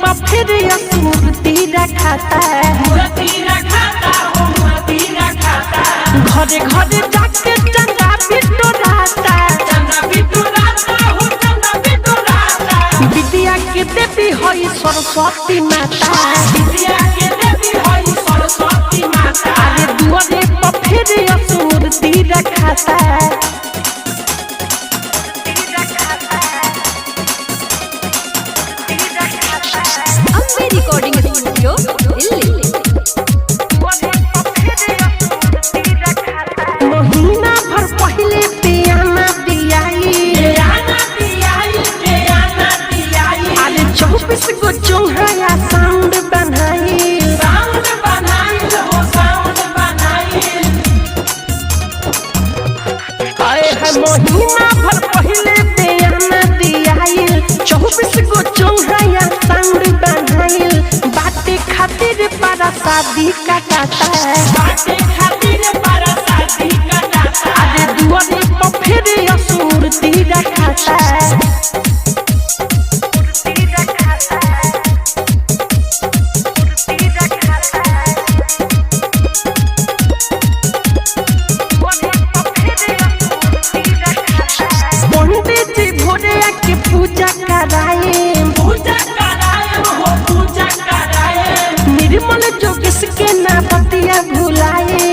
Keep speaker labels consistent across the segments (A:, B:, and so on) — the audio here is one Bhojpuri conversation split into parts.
A: तो फिर मूर्ति रखाता घरे घरे जाके चंदा बिटोराता विद्या के देवी होई सरस्वती माता अरे दुआरे पर फिर मूर्ति रखाता
B: रिकॉर्डिंग स्टूडियो दिल्ली।
A: महीना भर पहले पियाना दियाई अरे 24 गो चौंघा साउंड बनाई आए है महीना भर पहले पियाना दियाई 24 गो चौंघा साउंड बनाई बाटे खातिर para शादी काटाता अरे दुआरे पर फिर मूर्ति रखाता पंडित जी भोरे आके पूजा कराए निर्मल जोगिस के ना बतिया भुलाए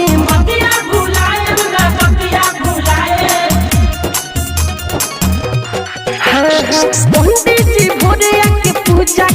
A: पंडित जी भोरे आके पूजा